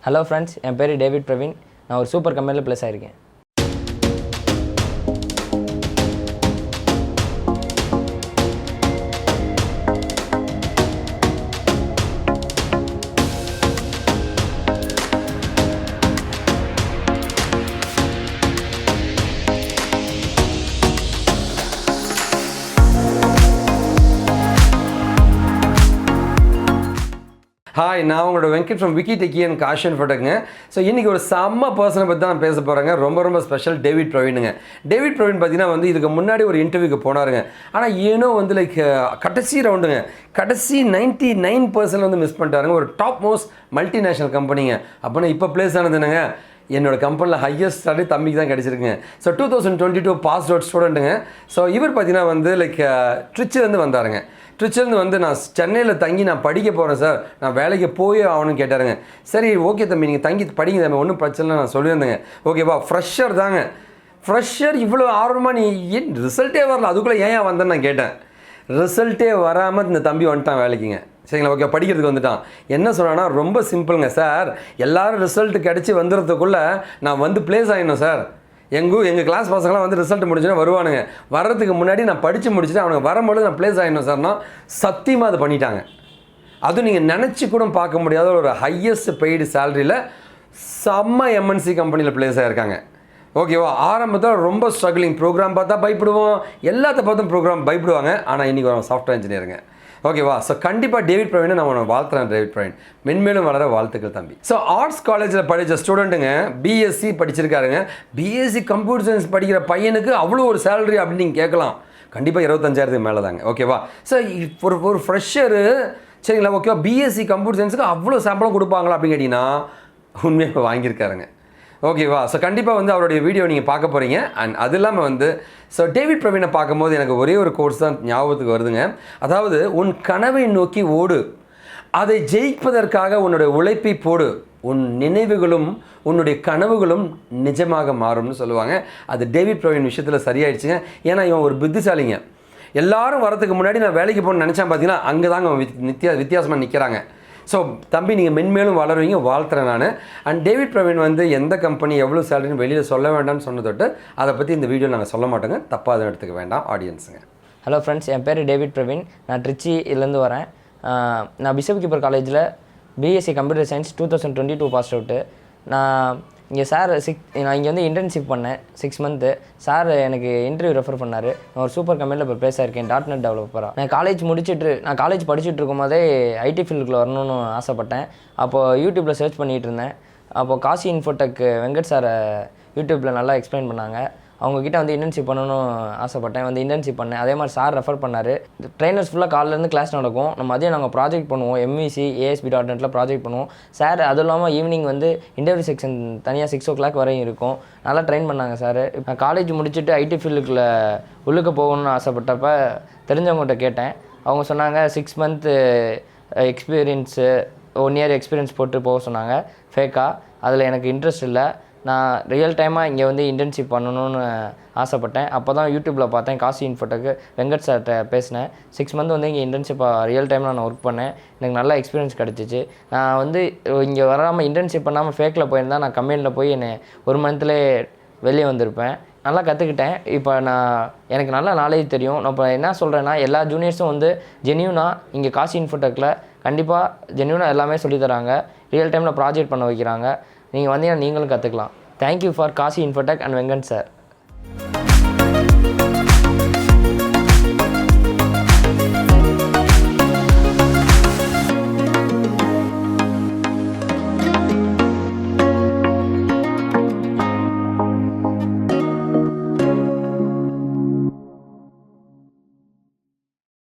Hello friends, என் பேர் David Praveen. நான் ஒரு சூப்பர் கம்பெனியில் ப்ளஸ் ஆகிருக்கேன். ஹாய், நான் உங்களோட Venkat from Vicky Techie and Kaash Infotech. So இன்றைக்கி ஒரு செம்ம பர்சனை பற்றி தான் பேச போகிறேங்க. ரொம்ப ஸ்பெஷல் டேவிட் பிரவீனுங்க. டேவிட் பிரவீன் பார்த்தீங்கன்னா இதுக்கு முன்னாடி ஒரு இன்டர்வியூக்கு போனாருங்க. ஆனால் ஏனோ கடைசி ரவுண்டுங்க, கடைசி 99% மிஸ் பண்ணிட்டாருங்க. ஒரு டாப் மோஸ்ட் மல்டிநேஷ்னல் கம்பெனிங்க. அப்போனா இப்போ பிளேஸ் ஆனது என்னங்க, என்னோட கம்பெனியில் ஹையஸ்ட் ஸ்டார்ட் தம்பிக்கு தான் கிடச்சிருக்குங்க. ஸோ 2022 பாஸ் அவுட் ஸ்டூடெண்ட்டுங்க. ஸோ இவர் பார்த்தீங்கன்னா ட்ரிச்சிலேருந்து வந்தாருங்க. ட்ரிச்சிலேருந்து நான் சென்னையில் தங்கி நான் படிக்க போகிறேன் சார், நான் வேலைக்கு போய் ஆகணும்னு கேட்டாருங்க. சரி, ஓகே தம்பி, நீங்கள் தங்கி படிங்க தம்பி, ஒன்றும் பிரச்சனை நான் சொல்லியிருந்தேங்க. ஓகேவா, ஃப்ரெஷர் தாங்க. ஃப்ரெஷர் இவ்வளோ ஆர்வமாக நீ ஏன் ரிசல்ட்டே வரல, அதுக்குள்ளே ஏன் வந்தேன்னு நான் கேட்டேன். ரிசல்ட்டே வராமல் இந்த தம்பி வந்துட்டான் வேலைக்குங்க. சரிங்களா, ஓகே, படிக்கிறதுக்கு வந்துட்டான். என்ன சொன்னான்னா, ரொம்ப சிம்பிளுங்க சார், எல்லோரும் ரிசல்ட் கிடச்சி வந்துடுறதுக்குள்ளே நான் ப்ளேஸ் ஆகிடணும் சார். எங்கள் கிளாஸ் பசங்களாம் ரிசல்ட் முடிச்சுன்னா வருவானுங்க. வர்றதுக்கு முன்னாடி நான் படித்து முடிச்சுட்டு அவனுக்கு வரும்போது நான் ப்ளேஸ் ஆகிடணும் சார்னா சத்தியமாக அது பண்ணிட்டாங்க. அதுவும் நீங்கள் நினச்சி கூட பார்க்க முடியாத ஒரு ஹையஸ்ட் பெய்டு சேலரியில் செம்ம எம்என்சி கம்பெனியில் ப்ளேஸ் ஆகிருக்காங்க. ஓகேவா, ஆரம்பத்தில் ரொம்ப ஸ்ட்ரகிளிங், ப்ரோக்ராம் பார்த்தா பயப்படுவோம், எல்லாத்த பார்த்தும் ப்ரோக்ராம் பயப்படுவாங்க. ஆனால் இன்றைக்கி ஒரு சாஃப்ட்வேர் இன்ஜினியருங்க. ஓகேவா, ஸோ கண்டிப்பாக டேவிட் பிரவீனை நான் உன்னை வாழ்த்துறேன். டேவிட் பிரவீன், மென்மேலும் வளர வாழ்த்துக்கள் தம்பி. ஸோ ஆர்ட்ஸ் காலேஜில் படித்த ஸ்டூடெண்ட்டுங்க, பிஎஸ்சி படிச்சிருக்காருங்க. பிஎஸ்சி கம்ப்யூட்டர் சயின்ஸ் படிக்கிற பையனுக்கு அவ்வளோ ஒரு சேலரி அப்படின்னு நீங்கள் கேட்கலாம். கண்டிப்பாக 25,000 மேலே தாங்க. ஓகேவா, ஸோ ஒரு ஃப்ரெஷரு, சரிங்களா, ஓகேவா, பிஎஸ்சி கம்ப்யூட்டர் சயின்ஸுக்கு அவ்வளோ சம்பளம் கொடுப்பாங்களா அப்படின்னு கேட்டிங்கன்னா உண்மையாக வாங்கியிருக்காருங்க. ஓகேவா, ஸோ கண்டிப்பாக அவருடைய வீடியோ நீங்கள் பார்க்க போகிறீங்க. அண்ட் அது இல்லாமல் ஸோ டேவிட் பிரவீனை பார்க்கும்போது எனக்கு ஒரே ஒரு கோர்ஸ் தான் ஞாபகத்துக்கு வருதுங்க. அதாவது, உன் கனவை நோக்கி ஓடு, அதை ஜெயிப்பதற்காக உன்னுடைய உழைப்பை போடு, உன் நினைவுகளும் உன்னுடைய கனவுகளும் நிஜமாக மாறும்னு சொல்லுவாங்க. அது டேவிட் பிரவீன் விஷயத்தில் சரியாயிடுச்சுங்க. ஏன்னா இவன் ஒரு புத்திசாலிங்க. எல்லாரும் வரதுக்கு முன்னாடி நான் வேலைக்கு போகணும்னு நினச்சேன், பார்த்தீங்கன்னா அங்கே தாங்க வித்தியாசமாக நிற்கிறாங்க. ஸோ தம்பி, நீங்கள் மென்மேலும் வளருவீங்க, வாழ்த்துறேன் நான். அண்ட் டேவிட் பிரவீன் எந்த கம்பெனி எவ்வளோ சேலரின்னு வெளியில் சொல்ல வேண்டாம்னு சொன்னதொட்டு அதை பற்றி இந்த வீடியோ நாங்கள் சொல்ல மாட்டோங்க. தப்பாக அதை எடுத்துக்க வேண்டாம் ஆடியன்ஸுங்க. ஹலோ ஃப்ரெண்ட்ஸ், என் பேர் டேவிட் பிரவீன். நான் ட்ரிச்சிலேருந்து வரேன். நான் பிஷப் கீப்பர் காலேஜில் BSc computer science 2022 pass out. நான் இங்கே நான் இங்கே இன்டர்ன்ஷிப் பண்ணேன் 6 மந்த்து. சார் எனக்கு இன்டர்வியூ ரெஃபர் பண்ணார். நான் ஒரு சூப்பர் கம்பெனியில் இப்போ ப்ளேஸ் ஆகிருக்கேன், dotnet டெவலப்பராக. நான் காலேஜ் படிச்சுட்டு இருக்கும்போதே ஐடி ஃபீல்டுக்குள்ளே வரணும்னு ஆசைப்பட்டேன். அப்போது யூடியூப்பில் சர்ச் பண்ணிகிட்டு இருந்தேன். அப்போது காஷ் இன்ஃபோடெக் வெங்கட் சாரை யூடியூப்பில் நல்லா எக்ஸ்பிளைன் பண்ணாங்க. அவங்கக்கிட்ட இன்டர்ன்ஷிப் பண்ணணும்னு ஆசைப்பட்டேன். இன்டர்ன்ஷிப் பண்ணேன். அதே மாதிரி சார் ரெஃபர் பண்ணார். ட்ரைனர்ஸ் ஃபுல்லாக காலையிலேருந்து கிளாஸ் நடக்கும். மதியம் நாங்கள் ப்ராஜெக்ட் பண்ணுவோம். எம்இசி ASP.NETல ப்ராஜெக்ட் பண்ணுவோம். சார் அதுவும் இல்லாமல் ஈவினிங் இன்டர்வியூ செக்ஷன் தனியாக 6 o'clock வரையும் இருக்கும். நல்லா ட்ரெயின் பண்ணாங்க சார். நான் காலேஜ் முடிச்சுட்டு ஐடி ஃபீல்டுக்குள்ளே உள்ளுக்கு போகணும்னு ஆசைப்பட்டப்ப தெரிஞ்சவங்ககிட்ட கேட்டேன். அவங்க சொன்னாங்க 6 மந்த்து எக்ஸ்பீரியன்ஸு, 1 year எக்ஸ்பீரியன்ஸ் போட்டு போக சொன்னாங்க. ஃபேக்காக அதில் எனக்கு இன்ட்ரெஸ்ட் இல்லை. நான் ரியல் டைமாக இங்கே இன்டர்ன்ஷிப் பண்ணணும்னு ஆசைப்பட்டேன். அப்போ தான் யூடியூப்பில் பார்த்தேன் காஷ் இன்ஃபோடெக் வெங்கட் சார்கிட்ட பேசினேன். 6 மந்த் இங்கே இன்டர்ன்ஷிப்பாக ரியல் டைமில் நான் ஒர்க் பண்ணேன். எனக்கு நல்ல எக்ஸ்பீரியன்ஸ் கிடச்சிச்சு. நான் இங்கே வராமல் இன்டர்ன்ஷிப் பண்ணாமல் ஃபேக்கில் போயிருந்தால் நான் கம்பெனியில் போய் என்னை 1 மந்த்லேயே வெளியே வந்திருப்பேன். நல்லா கற்றுக்கிட்டேன். இப்போ எனக்கு நல்ல நாலேஜ் தெரியும். நான் இப்போ என்ன சொல்கிறேன்னா, எல்லா ஜூனியர்ஸும் ஜென்யூனாக இங்கே காஷ் இன்ஃபோடெக்கில் கண்டிப்பாக ஜென்யூனாக எல்லாமே சொல்லித்தராங்க. ரியல் டைமில் ப்ராஜெக்ட் பண்ண வைக்கிறாங்க. நீங்கள் வந்தீங்கன்னா நீங்களும் கற்றுக்கலாம். Thank you for Kash Infotech and Venkat sir.